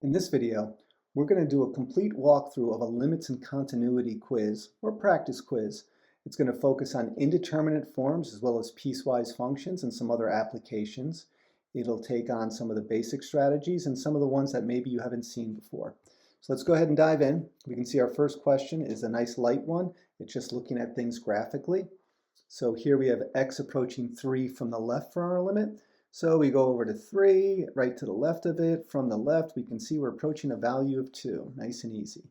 In this video, we're going to do a complete walkthrough of a limits and continuity quiz or practice quiz. It's going to focus on indeterminate forms as well as piecewise functions and some other applications. It'll take on some of the basic strategies and some of the ones that maybe you haven't seen before. So let's go ahead and dive in. We can see our first question is a nice light one. It's just looking at things graphically. So here we have x approaching 3 from the left for our limit. So we go over to 3, right to the left of it. From the left, we can see we're approaching a value of 2. Nice and easy.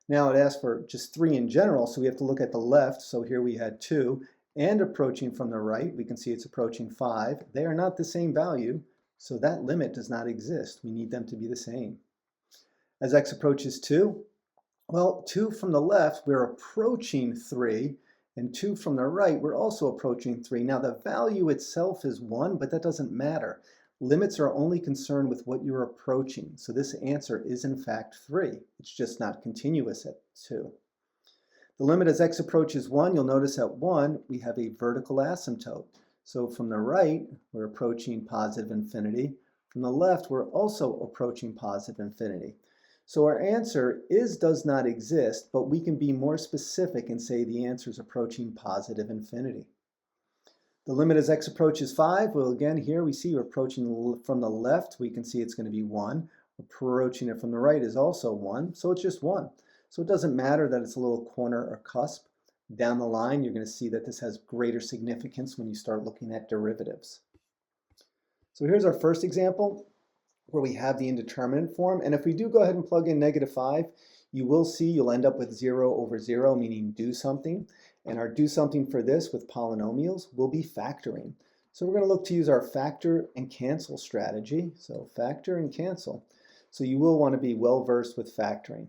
Now it asks for just 3 in general, so we have to look at the left. So here we had 2, and approaching from the right, we can see it's approaching 5. They are not the same value, so that limit does not exist. We need them to be the same. As x approaches 2, well, 2 from the left, we're approaching 3. And 2 from the right, we're also approaching 3. Now the value itself is 1, but that doesn't matter. Limits are only concerned with what you're approaching. So this answer is in fact 3. It's just not continuous at 2. The limit as x approaches 1, you'll notice at 1, we have a vertical asymptote. So from the right, we're approaching positive infinity. From the left, we're also approaching positive infinity. So our answer does not exist, but we can be more specific and say the answer is approaching positive infinity. The limit as x approaches 5, well again here we see we're approaching from the left, we can see it's going to be 1. Approaching it from the right is also 1, so it's just 1. So it doesn't matter that it's a little corner or cusp. Down the line you're going to see that this has greater significance when you start looking at derivatives. So here's our first example, where we have the indeterminate form. And if we do go ahead and plug in -5, you will see you'll end up with 0 over 0, meaning do something. And our do something for this with polynomials will be factoring. So we're going to look to use our factor and cancel strategy. So factor and cancel. So you will want to be well versed with factoring.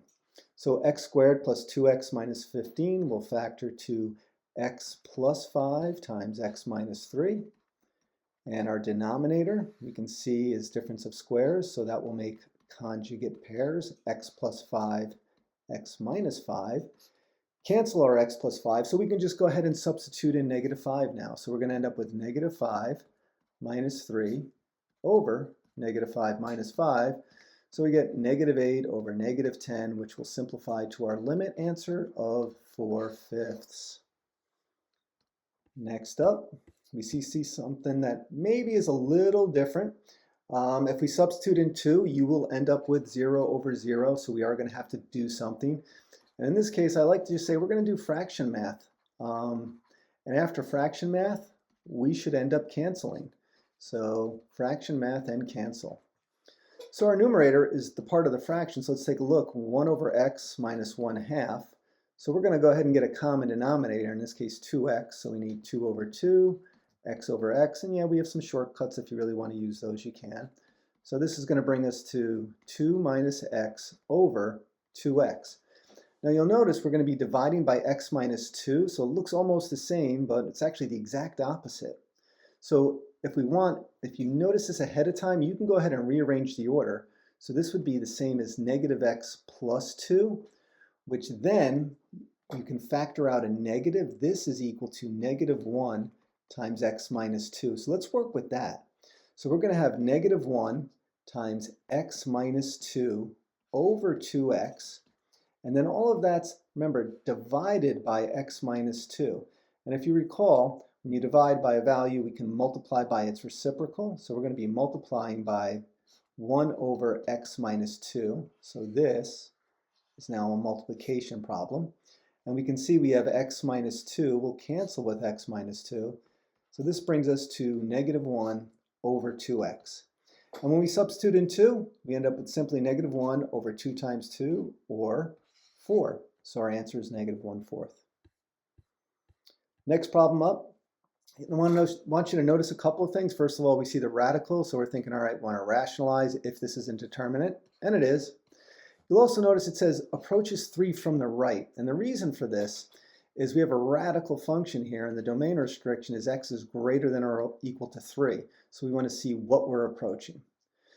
So x squared plus 2x minus 15 will factor to x plus 5 times x minus 3. And our denominator, we can see, is difference of squares, so that will make conjugate pairs, x plus 5, x minus 5. Cancel our x plus 5, so we can just go ahead and substitute in -5 now. So we're going to end up with -5 minus 3 over -5 minus 5. So we get -8 over -10, which will simplify to our limit answer of 4/5. Next up, we see something that maybe is a little different. If we substitute in 2, you will end up with 0 over 0, so we are going to have to do something. And in this case, I like to just say we're going to do fraction math. And after fraction math, we should end up canceling. So fraction math and cancel. So our numerator is the part of the fraction, so let's take a look. 1 over x minus 1/2. So we're going to go ahead and get a common denominator, in this case 2x, so we need 2 over 2. X over x, and yeah, we have some shortcuts. If you really want to use those, you can. So this is going to bring us to 2 minus x over 2x. Now you'll notice we're going to be dividing by x minus 2, so it looks almost the same, but it's actually the exact opposite. So if you notice this ahead of time, you can go ahead and rearrange the order. So this would be the same as -x plus 2, which then you can factor out a negative. This is equal to -1 times x minus 2. So let's work with that. So we're going to have -1 times x minus 2 over 2x. And then all of that's, remember, divided by x minus 2. And if you recall, when you divide by a value, we can multiply by its reciprocal. So we're going to be multiplying by 1 over x minus 2. So this is now a multiplication problem. And we can see we have x minus 2. We'll cancel with x minus 2. So this brings us to -1 over 2x. And when we substitute in 2, we end up with simply -1 over 2 times 2, or 4. So our answer is -1/4. Next problem up. I want you to notice a couple of things. First of all, we see the radical, so we're thinking, all right, we want to rationalize if this is indeterminate, and it is. You'll also notice it says approaches 3 from the right, and the reason for this is we have a radical function here, and the domain restriction is x is greater than or equal to 3. So we want to see what we're approaching.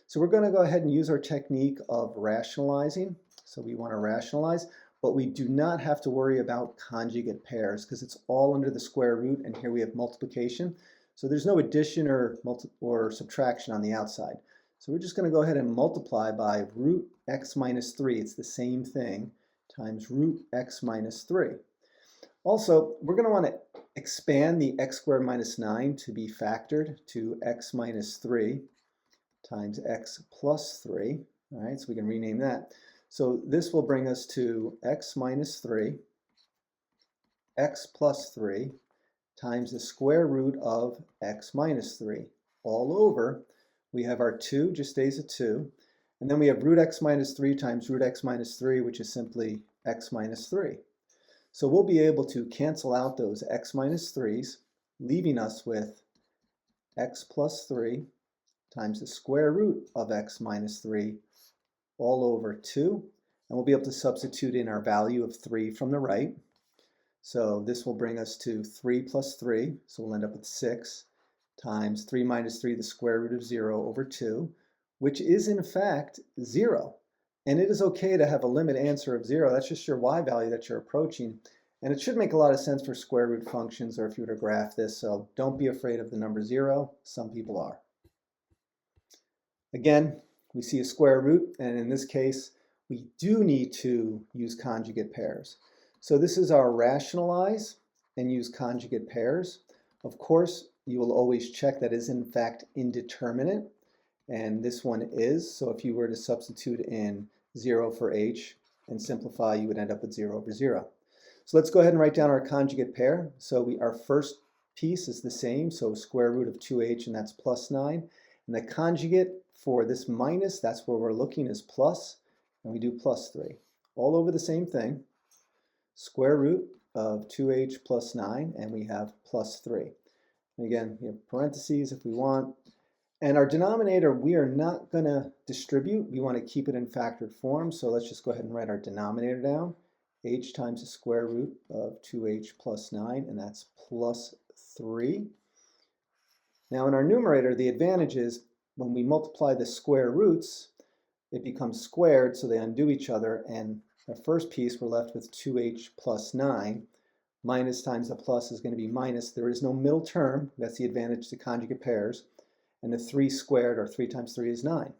So we're going to go ahead and use our technique of rationalizing. So we want to rationalize, but we do not have to worry about conjugate pairs because it's all under the square root, and here we have multiplication. So there's no addition or subtraction on the outside. So we're just going to go ahead and multiply by root x minus 3. It's the same thing, times root x minus 3. Also, we're going to want to expand the x squared minus 9 to be factored to x minus 3 times x plus 3. All right, so we can rename that. So this will bring us to x minus 3, x plus 3, times the square root of x minus 3. All over, we have our 2, just stays a 2. And then we have root x minus 3 times root x minus 3, which is simply x minus 3. So we'll be able to cancel out those x minus 3's, leaving us with x plus 3 times the square root of x minus 3 all over 2. And we'll be able to substitute in our value of 3 from the right. So this will bring us to 3 plus 3, so we'll end up with 6, times 3 minus 3, the square root of 0 over 2, which is in fact 0. And it is okay to have a limit answer of 0. That's just your y value that you're approaching. And it should make a lot of sense for square root functions or if you were to graph this, so don't be afraid of the number 0. Some people are. Again, we see a square root, and in this case, we do need to use conjugate pairs. So this is our rationalize and use conjugate pairs. Of course, you will always check that is in fact indeterminate, and this one is. So if you were to substitute in 0 for h and simplify, you would end up with 0 over 0. So let's go ahead and write down our conjugate pair. So our first piece is the same, so square root of 2h, and that's plus 9. And the conjugate for this minus, that's where we're looking, is plus, and we do plus 3. All over the same thing. Square root of 2h plus 9, and we have plus 3. And again, we have parentheses if we want. And our denominator, we are not going to distribute. We want to keep it in factored form. So let's just go ahead and write our denominator down. H times the square root of 2h plus 9, and that's plus 3. Now in our numerator, the advantage is when we multiply the square roots, it becomes squared, so they undo each other. And the first piece, we're left with 2h plus 9. Minus times the plus is going to be minus. There is no middle term. That's the advantage to conjugate pairs. And the 3 squared, or 3 times 3, is 9.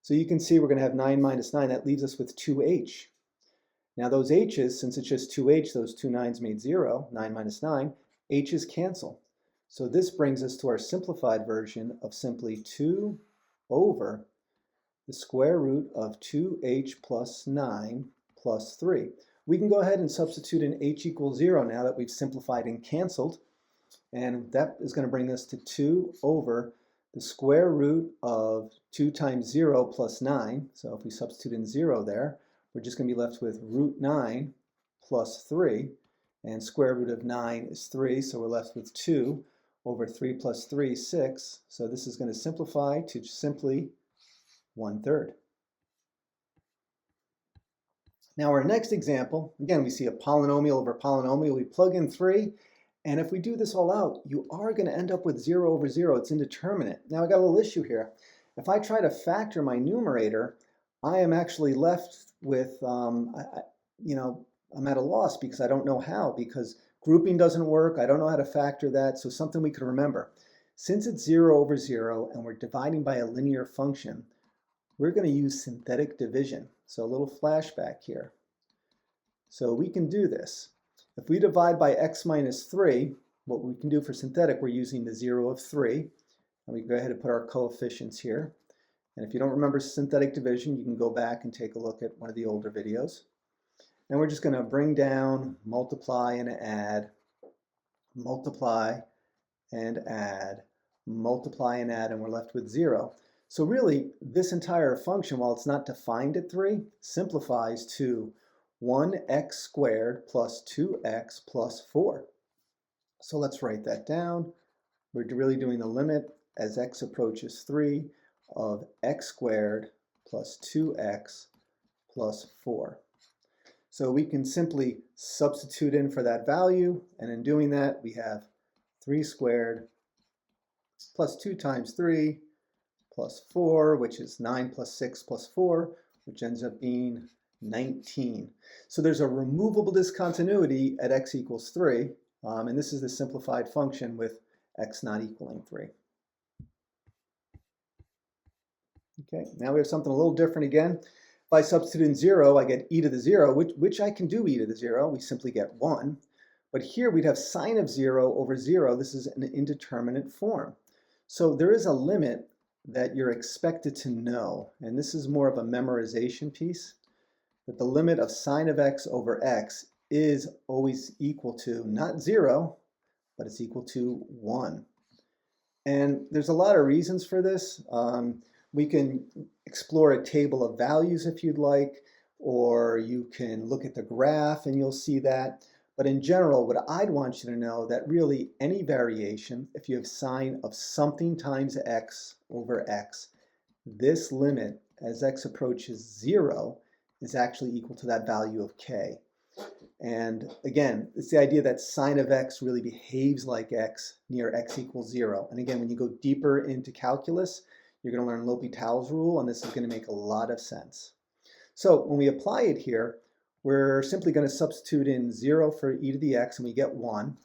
So you can see we're going to have 9 minus 9. That leaves us with 2h. Now those h's, since it's just 2h, those two 9's made 0, 9 minus 9, h's cancel. So this brings us to our simplified version of simply 2 over the square root of 2h plus 9 plus 3. We can go ahead and substitute in h equals 0 now that we've simplified and canceled. And that is going to bring us to 2 over the square root of 2 times 0 plus 9. So if we substitute in 0 there, we're just going to be left with root 9 plus 3. And square root of 9 is 3, so we're left with 2 over 3 plus 3, 6. So this is going to simplify to simply 1/3. Now our next example, again, we see a polynomial over polynomial. We plug in 3, and if we do this all out, you are going to end up with 0 over 0. It's indeterminate. Now I got a little issue here. If I try to factor my numerator, I am actually left with, I'm at a loss because I don't know how, because grouping doesn't work. I don't know how to factor that, so something we can remember. Since it's 0 over 0 and we're dividing by a linear function, we're going to use synthetic division. So a little flashback here. So we can do this. If we divide by x minus 3, what we can do for synthetic, we're using the 0 of 3. And we can go ahead and put our coefficients here. And if you don't remember synthetic division, you can go back and take a look at one of the older videos. And we're just going to bring down, multiply and add, multiply and add, multiply and add, and we're left with 0. So really, this entire function, while it's not defined at 3, simplifies to 1x squared plus 2x plus 4. So let's write that down. We're really doing the limit as x approaches 3 of x squared plus 2x plus 4. So we can simply substitute in for that value, and in doing that, we have 3 squared plus 2 times 3 plus 4, which is 9 plus 6 plus 4, which ends up being 19. So there's a removable discontinuity at x equals 3, and this is the simplified function with x not equaling 3. Okay, now we have something a little different again. If I substitute in 0, I get e to the 0, which I can do e to the 0. We simply get 1. But here we'd have sine of 0 over 0. This is an indeterminate form. So there is a limit that you're expected to know, and this is more of a memorization piece, that the limit of sine of x over x is always equal to, not 0, but it's equal to 1. And there's a lot of reasons for this. We can explore a table of values if you'd like, or you can look at the graph and you'll see that. But in general, what I'd want you to know that really any variation, if you have sine of something times x over x, this limit as x approaches 0 is actually equal to that value of k. And again, it's the idea that sine of x really behaves like x near x equals 0. And again, when you go deeper into calculus, you're going to learn L'Hopital's rule, and this is going to make a lot of sense. So when we apply it here, we're simply going to substitute in 0 for e to the x, and we get 1.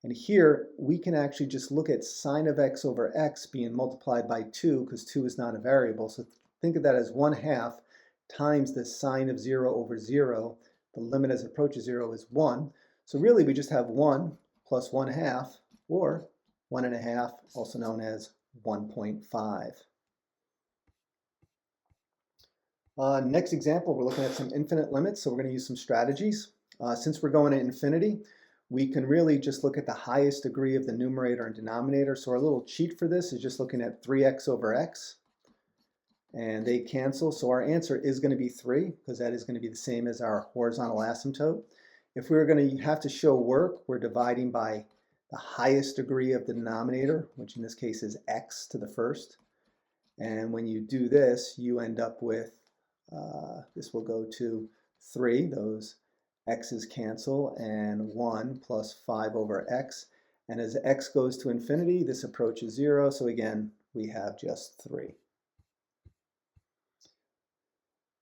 And here, we can actually just look at sine of x over x being multiplied by 2, because 2 is not a variable. So think of that as 1/2 times the sine of 0 over 0. The limit as it approaches 0 is 1. So really, we just have 1 plus 1/2, or 1.5, also known as 1.5. Next example, we're looking at some infinite limits, so we're going to use some strategies. Since we're going to infinity, we can really just look at the highest degree of the numerator and denominator. So our little cheat for this is just looking at 3x over x, and they cancel. So our answer is going to be 3, because that is going to be the same as our horizontal asymptote. If we were going to have to show work, we're dividing by the highest degree of the denominator, which in this case is x to the first. And when you do this, you end up with, this will go to 3, those x's cancel, and 1 plus 5 over x. And as x goes to infinity, this approaches 0. So again, we have just 3.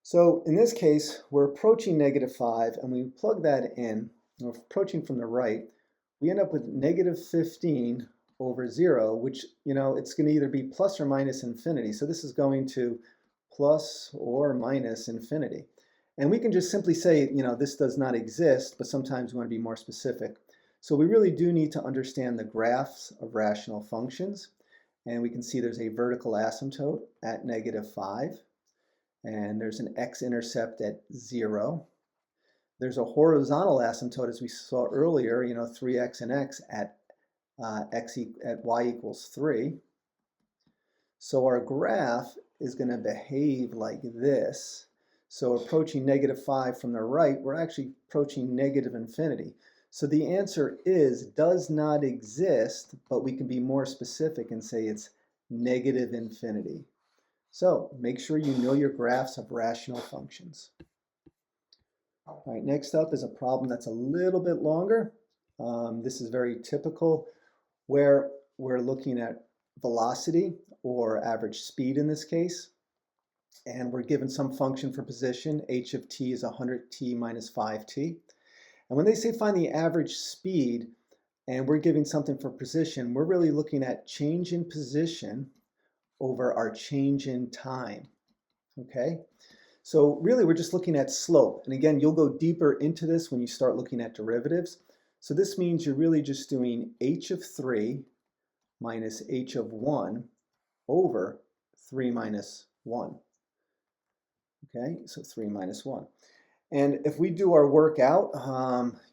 So in this case, we're approaching -5, and we plug that in, we're approaching from the right, we end up with -15 over 0, which, it's going to either be plus or minus infinity. So this is going to plus or minus infinity. And we can just simply say, this does not exist, but sometimes we want to be more specific. So we really do need to understand the graphs of rational functions. And we can see there's a vertical asymptote at -5. And there's an x-intercept at 0. There's a horizontal asymptote, as we saw earlier, 3x and x at y equals 3. So our graph is going to behave like this. So approaching -5 from the right, we're actually approaching negative infinity. So the answer does not exist, but we can be more specific and say it's negative infinity. So make sure you know your graphs of rational functions. All right, next up is a problem that's a little bit longer. This is very typical, where we're looking at velocity, or average speed in this case, and we're given some function for position. H of t is 100t minus 5t. And when they say find the average speed, and we're giving something for position, we're really looking at change in position over our change in time. Okay? So really, we're just looking at slope. And again, you'll go deeper into this when you start looking at derivatives. So this means you're really just doing h of 3 minus h of 1 over 3 minus 1. Okay, so 3 minus 1. And if we do our work out,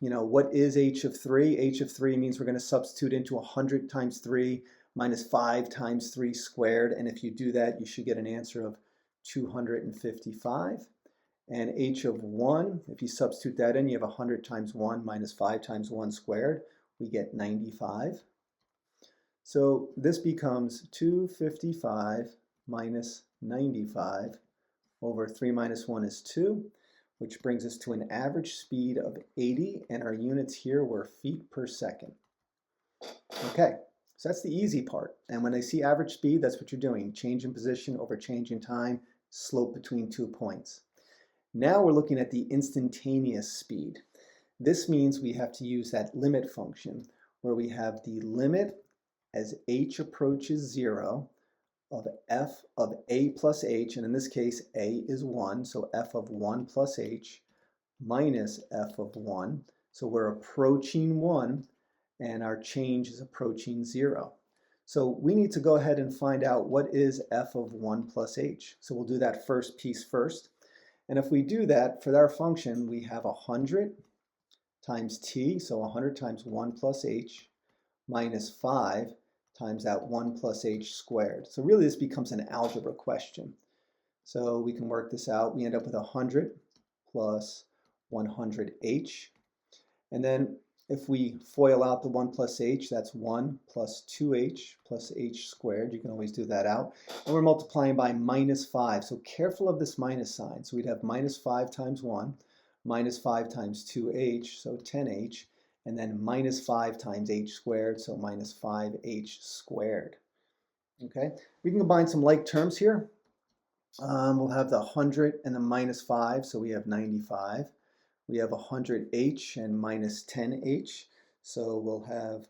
what is h of 3? H of 3 means we're going to substitute into 100 times 3 minus 5 times 3 squared. And if you do that, you should get an answer of 255. And h of 1, if you substitute that in, you have 100 times 1 minus 5 times 1 squared. We get 95. So this becomes 255 minus 95 over 3 minus 1 is 2, which brings us to an average speed of 80, and our units here were feet per second. Okay, so that's the easy part. And when I see average speed, that's what you're doing. Change in position over change in time, slope between 2 points. Now we're looking at the instantaneous speed. This means we have to use that limit function, where we have the limit as h approaches 0 of f of a plus h, and in this case a is 1, so f of 1 plus h minus f of 1. So we're approaching 1 and our change is approaching 0. So we need to go ahead and find out what is f of 1 plus h. So we'll do that first piece first. And if we do that, for our function, we have 100 times t, so 100 times 1 plus h, minus 5 times that 1 plus h squared. So really this becomes an algebra question. So we can work this out. We end up with 100 plus 100h. And then if we FOIL out the 1 plus h, that's 1 plus 2h plus h squared. You can always do that out. And we're multiplying by minus 5. So careful of this minus sign. So we'd have minus 5 times 1, minus 5 times 2h, so 10h, and then minus 5 times h squared, so minus 5h squared. Okay, we can combine some like terms here. We'll have the 100 and the minus 5, so we have 95. We have 100h and minus 10h, so we'll have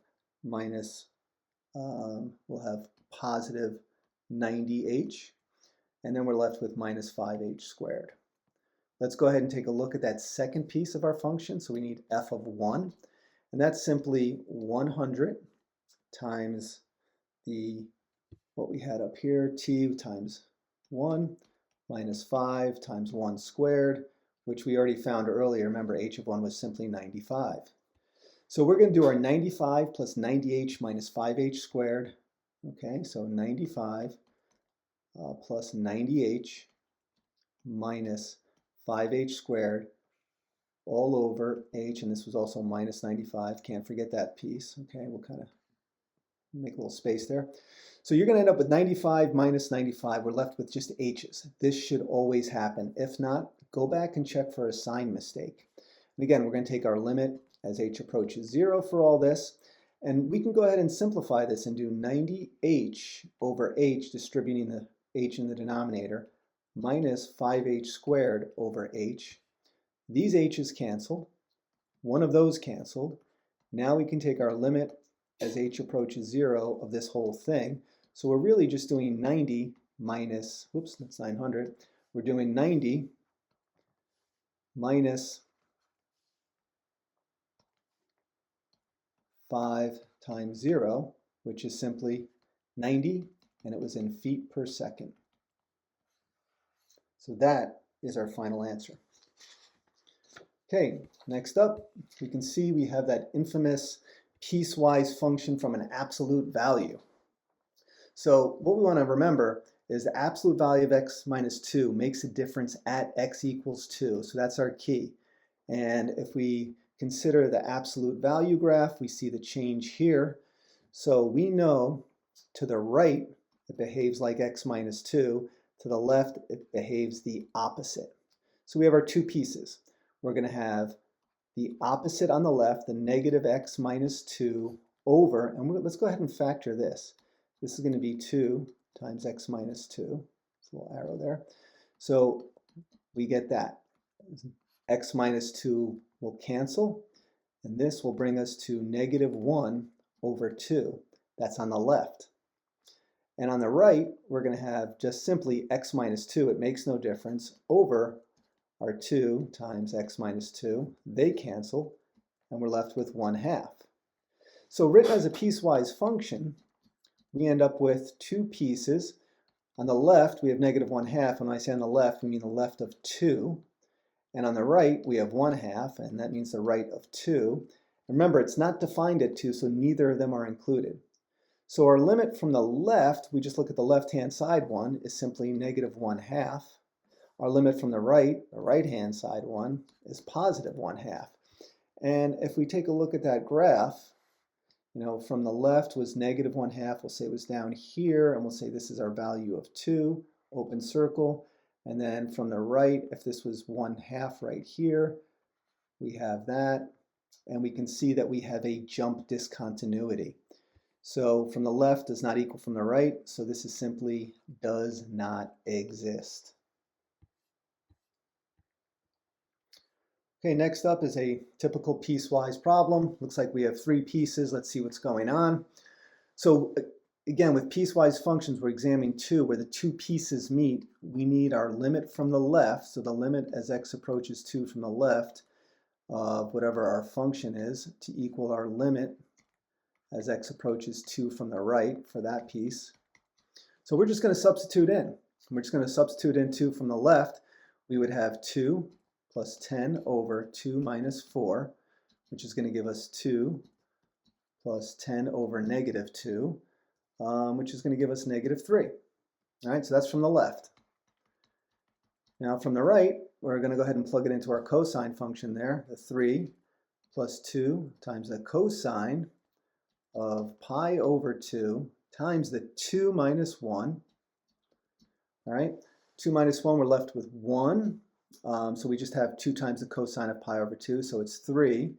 positive 90h, and then we're left with minus 5h squared. Let's go ahead and take a look at that second piece of our function. So we need f of 1, and that's simply 100 times what we had up here, t times 1 minus 5 times 1 squared, which we already found earlier. Remember, h of 1 was simply 95. So we're going to do our 95 plus 90h minus 5h squared. Okay, so 95 plus 90h minus 5h squared all over h, and this was also minus 95. Can't forget that piece. Okay, we'll kind of make a little space there. So you're going to end up with 95 minus 95. We're left with just h's. This should always happen. If not, go back and check for a sign mistake. And again, we're going to take our limit as h approaches 0 for all this. And we can go ahead and simplify this and do 90h over h, distributing the h in the denominator, minus 5h squared over h. These h's cancel. One of those canceled. Now we can take our limit as h approaches 0 of this whole thing. So we're really just doing 90 minus, whoops, that's 900. We're doing 90 minus 5 times 0, which is simply 90, and it was in feet per second. So that is our final answer. Okay, next up, we can see we have that infamous piecewise function from an absolute value. So what we want to remember is the absolute value of x minus 2 makes a difference at x equals 2. So that's our key. And if we consider the absolute value graph, we see the change here. So we know to the right it behaves like x minus 2. To the left it behaves the opposite. So we have our two pieces. We're going to have the opposite on the left, the negative x minus 2 over, and let's go ahead and factor this. This is going to be 2 times x minus 2. There's a little arrow there. So we get that. X minus 2 will cancel, and this will bring us to negative 1 over 2. That's on the left. And on the right, we're going to have just simply x minus 2. It makes no difference, over our 2 times x minus 2. They cancel, and we're left with 1/2. So written as a piecewise function, we end up with two pieces. On the left, we have negative 1/2. And when I say on the left, we mean the left of 2. And on the right, we have 1/2, and that means the right of 2. Remember, it's not defined at 2, so neither of them are included. So our limit from the left, we just look at the left-hand side one, is simply negative 1/2. Our limit from the right-hand side one, is positive 1/2. And if we take a look at that graph, from the left was negative 1/2, we'll say it was down here, and we'll say this is our value of 2, open circle. And then from the right, if this was 1/2 right here, we have that, and we can see that we have a jump discontinuity. So from the left does not equal from the right, so this is simply does not exist. Okay, next up is a typical piecewise problem. Looks like we have three pieces. Let's see what's going on. So again, with piecewise functions, we're examining two, where the two pieces meet. We need our limit from the left, so the limit as x approaches 2 from the left of whatever our function is to equal our limit as x approaches 2 from the right for that piece. So we're just going to substitute in. We're just going to substitute in 2 from the left. We would have 2 plus 10 over 2 minus 4, which is going to give us 2 plus 10 over negative 2, which is going to give us negative 3. All right, so that's from the left. Now from the right, we're going to go ahead and plug it into our cosine function there, the 3 plus 2 times the cosine of pi over 2 times the 2 minus 1. All right, 2 minus 1, we're left with 1. So we just have 2 times the cosine of pi over 2, so it's 3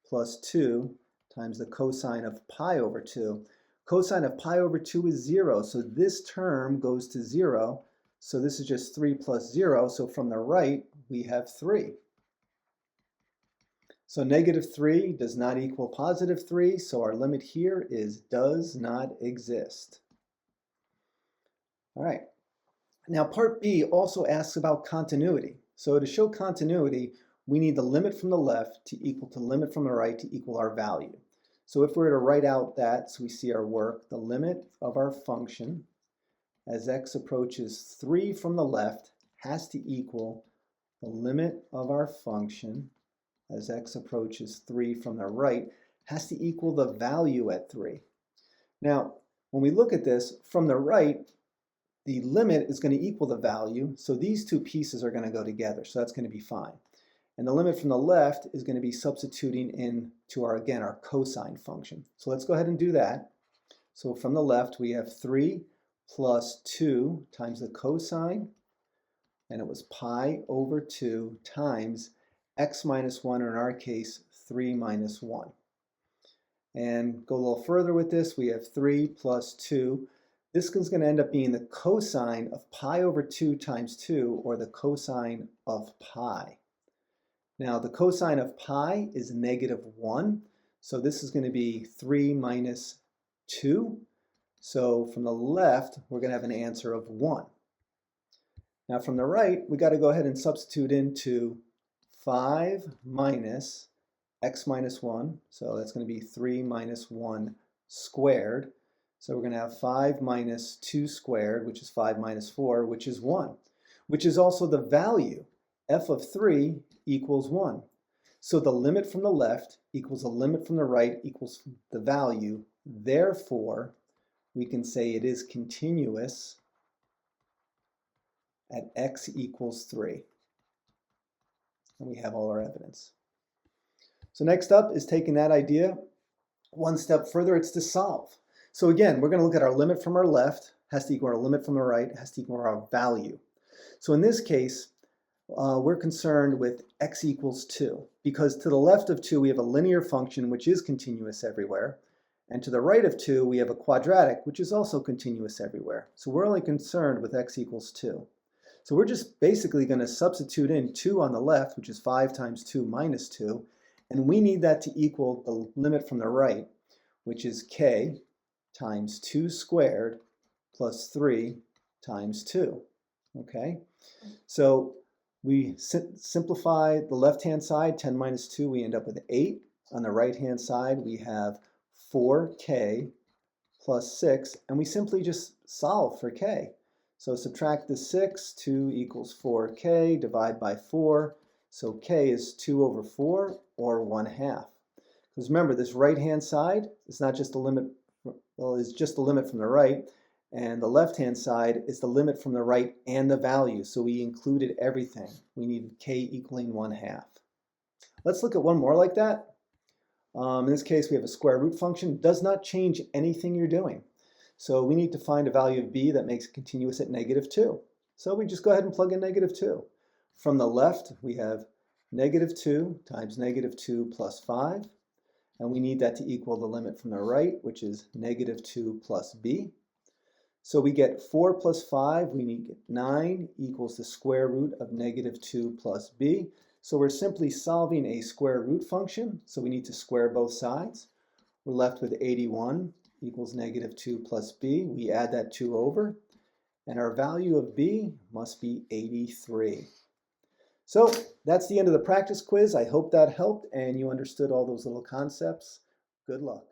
plus 2 times the cosine of pi over 2. Cosine of pi over 2 is 0, so this term goes to 0. So this is just 3 plus 0, so from the right, we have 3. So negative 3 does not equal positive 3, so our limit here is does not exist. All right. Now part B also asks about continuity. So to show continuity, we need the limit from the left to equal to limit from the right to equal our value. So if we were to write out that so we see our work, the limit of our function as x approaches 3 from the left has to equal the limit of our function as x approaches 3 from the right has to equal the value at 3. Now, when we look at this from the right, the limit is going to equal the value, so these two pieces are going to go together, so that's going to be fine. And the limit from the left is going to be substituting in to our, again, our cosine function. So let's go ahead and do that. So from the left, we have 3 plus 2 times the cosine, and it was pi over 2 times x minus 1, or in our case, 3 minus 1. And go a little further with this, we have 3 plus 2. This is going to end up being the cosine of pi over 2 times 2, or the cosine of pi. Now the cosine of pi is negative 1, so this is going to be 3 minus 2. So from the left, we're going to have an answer of 1. Now from the right, we got to go ahead and substitute into 5 minus x minus 1, so that's going to be 3 minus 1 squared. So we're going to have 5 minus 2 squared, which is 5 minus 4, which is 1, which is also the value. F of 3 equals 1. So the limit from the left equals the limit from the right equals the value. Therefore, we can say it is continuous at x equals 3. And we have all our evidence. So next up is taking that idea one step further. It's to solve. So again, we're going to look at our limit from our left, has to equal our limit from the right, has to equal our value. So in this case, we're concerned with x equals 2, because to the left of 2 we have a linear function which is continuous everywhere, and to the right of 2 we have a quadratic which is also continuous everywhere. So we're only concerned with x equals 2. So we're just basically going to substitute in 2 on the left, which is 5 times 2 minus 2, and we need that to equal the limit from the right, which is k times 2 squared plus 3 times 2. Okay, so we simplify the left-hand side, 10 minus 2, we end up with 8. On the right-hand side, we have 4k plus 6, and we simply just solve for k. So subtract the 6, 2 equals 4k, divide by 4, so k is 2 over 4, or 1/2. Because remember, this right-hand side is not just the limit, well, it's just the limit from the right, and the left-hand side is the limit from the right and the value, so we included everything. We needed k equaling 1/2. Let's look at one more like that. In this case, we have a square root function. It does not change anything you're doing. So we need to find a value of b that makes it continuous at negative 2. So we just go ahead and plug in negative 2. From the left, we have negative 2 times negative 2 plus 5. And we need that to equal the limit from the right, which is negative 2 plus b. So we get 4 plus 5, we need 9 equals the square root of negative 2 plus b. So we're simply solving a square root function, so we need to square both sides. We're left with 81 equals negative 2 plus b. We add that 2 over, and our value of b must be 83. So that's the end of the practice quiz. I hope that helped and you understood all those little concepts. Good luck.